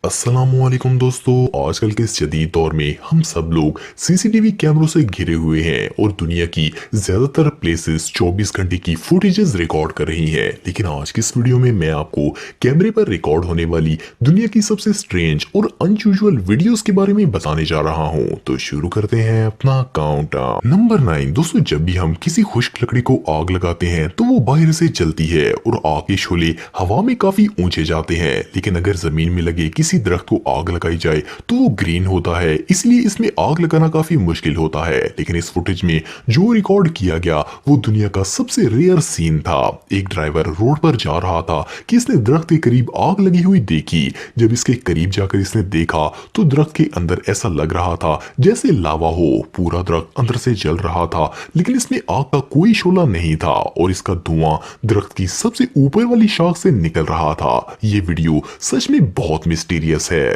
अस्सलामुअलैकुम दोस्तों, आजकल के इस जदीद दौर में हम सब लोग सीसीटीवी कैमरों से घिरे हुए हैं और दुनिया की ज्यादातर प्लेसेस 24 घंटे की फुटेजेस रिकॉर्ड कर रही हैं। लेकिन आज की इस वीडियो में मैं आपको कैमरे पर रिकॉर्ड होने वाली दुनिया की सबसे स्ट्रेंज और अनयूजुअल वीडियोस के बारे में बताने जा रहा हूं। तो शुरू करते हैं अपना काउंटडाउन। नंबर 9 दोस्तों, जब भी हम किसी खुश्क लकड़ी को आग लगाते हैं तो वो बाहर से जलती है और आग के शोले हवा में काफी ऊंचे जाते हैं, लेकिन अगर जमीन में लगे किसी दरख्त को आग लगाई जाए तो वो ग्रीन होता है, इसलिए इसमें आग लगाना काफी मुश्किल होता है। लेकिन इस फुटेज में जो रिकॉर्ड किया गया वो दुनिया का सबसे रेयर सीन था। एक ड्राइवर रोड पर जा रहा था कि इसने दरख्त के करीब आग लगी हुई देखी। जब इसके करीब जाकर इसने देखा तो दरख्त के अंदर ऐसा लग रहा था जैसे लावा हो। पूरा दरख्त अंदर से जल रहा था, लेकिन इसमें आग का कोई शोला नहीं था और इसका धुआं दरख्त की सबसे ऊपर वाली शाख से निकल रहा था। ये वीडियो सच में बहुत मिस्टीरियस है।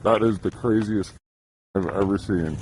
That is the craziest I've ever seen.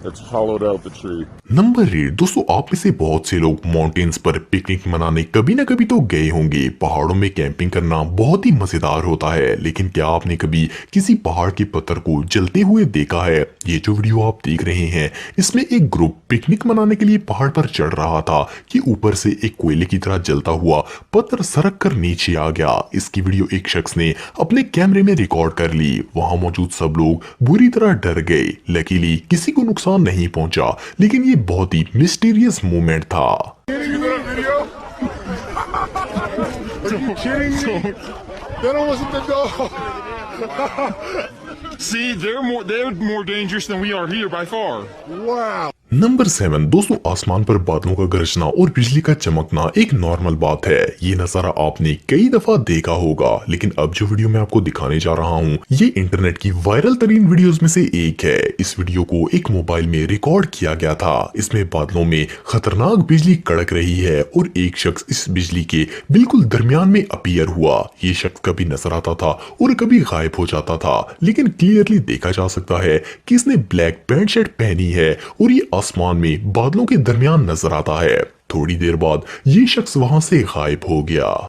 It's hollowed out the tree. Number 8 दोस्तों, आप में से बहुत से लोग माउंटेन्स पर पिकनिक मनाने कभी ना कभी तो गए होंगे। पहाड़ों में कैंपिंग करना बहुत ही मजेदार होता है, लेकिन क्या आपने कभी किसी पहाड़ के पत्थर को जलते हुए देखा है? ये जो वीडियो आप देख रहे हैं इसमें एक ग्रुप पिकनिक मनाने के लिए पहाड़ पर चढ़ रहा था कि ऊपर से एक कोयले की तरह जलता हुआ पत्थर सरक कर नीचे आ गया। इसकी वीडियो एक शख्स ने अपने कैमरे में रिकॉर्ड कर ली। वहां मौजूद सब लोग बुरी तरह डर गए। लकीली किसी को नुकसान नहीं पहुंचा, लेकिन ये बहुत ही मिस्टीरियस मोमेंट था। See, they're more dangerous than we are here by far. Wow. Number 7 दोस्तों, आसमान पर बादलों का गरजना और बिजली का चमकना एक नॉर्मल बात है। ये नजारा आपने कई दफा देखा होगा, लेकिन अब जो वीडियो मैं आपको दिखाने जा रहा हूँ ये इंटरनेट की वायरल तरीन वीडियोस में से एक है। इस वीडियो को एक मोबाइल में रिकॉर्ड किया गया था। इसमें बादलों में खतरनाक बिजली कड़क रही है और एक शख्स इस बिजली के बिल्कुल दरमियान में अपीयर हुआ। ये शख्स कभी नजर आता था और कभी गायब हो जाता था, लेकिन क्लियरली देखा जा सकता है कि इसने ब्लैक पैंट शर्ट पहनी है और ये आसमान में बादलों के दरमियान नजर आता है। थोड़ी देर बाद ये शख्स वहां से गायब हो गया।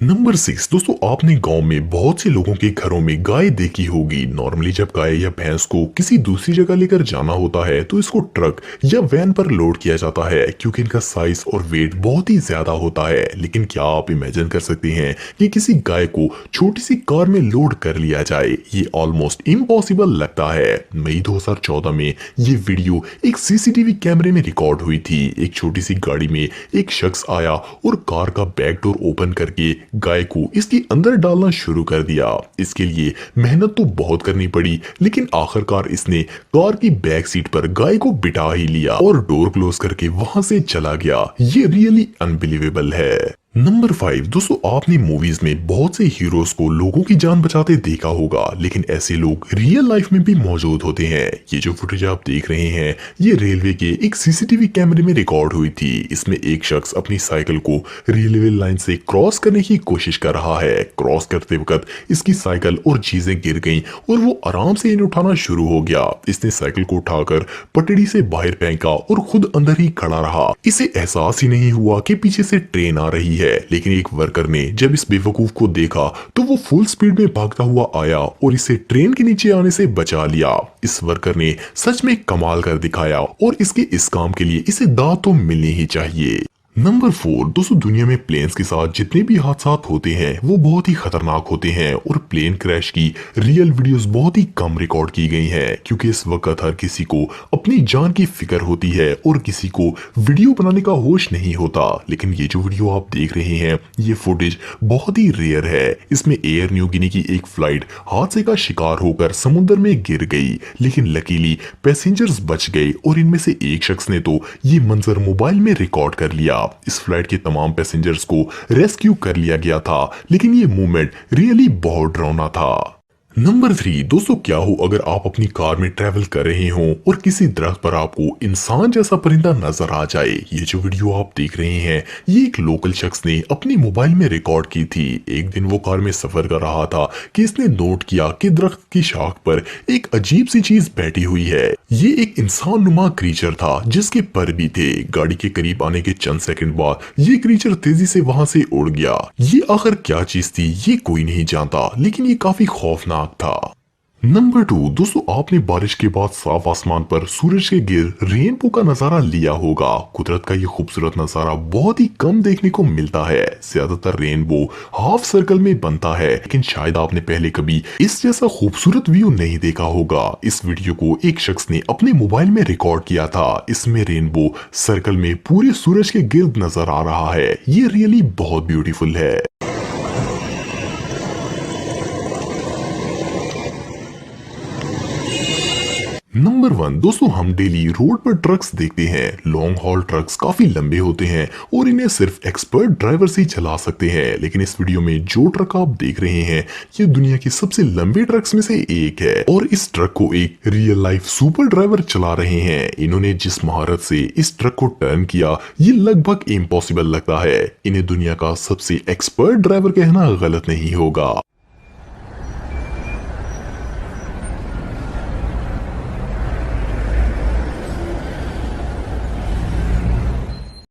नंबर 6 दोस्तों, आपने गांव में बहुत से लोगों के घरों में गाय देखी होगी। नॉर्मली जब गाय या भैंस को किसी दूसरी जगह लेकर जाना होता है तो इसको ट्रक या वैन पर लोड किया जाता है, क्योंकि इनका साइज और वेट बहुत ही ज्यादा होता है। लेकिन क्या आप इमेजिन कर सकते हैं कि किसी गाय को छोटी सी कार में लोड कर लिया जाए? ये ऑलमोस्ट इम्पॉसिबल लगता है। मई 2014 में ये वीडियो एक सीसीटीवी कैमरे में रिकॉर्ड हुई थी। एक छोटी सी गाड़ी में एक शख्स आया और कार का बैक डोर ओपन करके गाय को इसके अंदर डालना शुरू कर दिया। इसके लिए मेहनत तो बहुत करनी पड़ी, लेकिन आखिरकार इसने कार की बैक सीट पर गाय को बिठा ही लिया और डोर क्लोज करके वहां से चला गया। ये रियली अनबिलीवेबल है। नंबर 5 दोस्तों, आपने मूवीज में बहुत से हीरोज को लोगों की जान बचाते देखा होगा, लेकिन ऐसे लोग रियल लाइफ में भी मौजूद होते हैं। ये जो फुटेज आप देख रहे हैं ये रेलवे के एक सीसीटीवी कैमरे में रिकॉर्ड हुई थी। इसमें एक शख्स अपनी साइकिल को रेलवे लाइन से क्रॉस करने की कोशिश कर रहा है। क्रॉस करते वक्त इसकी साइकिल और चीजें गिर गईं और वो आराम से इन्हें उठाना शुरू हो गया। इसने साइकिल को उठाकर पटड़ी से बाहर फेंका और खुद अंदर ही खड़ा रहा। इसे एहसास ही नहीं हुआ कि पीछे से ट्रेन आ रही है। लेकिन एक वर्कर ने जब इस बेवकूफ को देखा तो वो फुल स्पीड में भागता हुआ आया और इसे ट्रेन के नीचे आने से बचा लिया। इस वर्कर ने सच में कमाल कर दिखाया और इसके इस काम के लिए इसे दाद तो मिलनी ही चाहिए। नंबर 4 दोस्तों, दुनिया में प्लेन्स के साथ जितने भी हादसा होते हैं वो बहुत ही खतरनाक होते हैं और प्लेन क्रैश की रियल वीडियोस बहुत ही कम रिकॉर्ड की गई हैं, क्योंकि इस वक्त हर किसी को अपनी जान की फिक्र होती है और किसी को वीडियो बनाने का होश नहीं होता। लेकिन ये जो वीडियो आप देख रहे हैं ये फुटेज बहुत ही रेयर है। इसमें एयर न्यू गिनी की एक फ्लाइट हादसे का शिकार होकर समुद्र में गिर गई, लेकिन लकीली पैसेंजर्स बच गए और इनमें से एक शख्स ने तो ये मंजर मोबाइल में रिकॉर्ड कर लिया। इस फ्लाइट के तमाम पैसेंजर्स को रेस्क्यू कर लिया गया था, लेकिन ये मूवमेंट रियली बहुत डरावना था। नंबर 3 दोस्तों, क्या हो अगर आप अपनी कार में ट्रैवल कर रहे हो और किसी दरख्त पर आपको इंसान जैसा परिंदा नजर आ जाए। ये जो वीडियो आप देख रहे हैं ये एक लोकल शख्स ने अपने मोबाइल में रिकॉर्ड की थी। एक दिन वो कार में सफर कर रहा था कि इसने नोट किया कि दरख्त की शाख पर एक अजीब सी चीज बैठी हुई है। ये एक इंसान नुमा क्रीचर था जिसके पर भी थे। गाड़ी के करीब आने के चंद सेकंड बाद ये क्रीचर तेजी से वहां से उड़ गया। ये आखिर क्या चीज थी ये कोई नहीं जानता, लेकिन ये काफी खौफनाक था। नंबर 2 दोस्तों, आपने बारिश के बाद साफ आसमान पर सूरज के गिर रेनबो का नजारा लिया होगा। कुदरत का ये खूबसूरत नजारा बहुत ही कम देखने को मिलता है। ज्यादातर रेनबो हाफ सर्कल में बनता है, लेकिन शायद आपने पहले कभी इस जैसा खूबसूरत व्यू नहीं देखा होगा। इस वीडियो को एक शख्स ने अपने मोबाइल में रिकॉर्ड किया था। इसमें रेनबो सर्कल में पूरे सूरज के गिर्द नजर आ रहा है। ये रियली बहुत ब्यूटीफुल है। नंबर 1 दोस्तों, हम डेली रोड पर ट्रक्स देखते हैं। लॉन्ग हॉल ट्रक्स काफी लंबे होते हैं और इन्हें सिर्फ एक्सपर्ट ड्राइवर्स ही चला सकते हैं। लेकिन इस वीडियो में जो ट्रक आप देख रहे हैं ये दुनिया की सबसे लंबे ट्रक्स में से एक है और इस ट्रक को एक रियल लाइफ सुपर ड्राइवर चला रहे हैं। इन्होंने जिस महारत से इस ट्रक को टर्न किया ये लगभग इम्पॉसिबल लगता है। इन्हें दुनिया का सबसे एक्सपर्ट ड्राइवर कहना गलत नहीं होगा।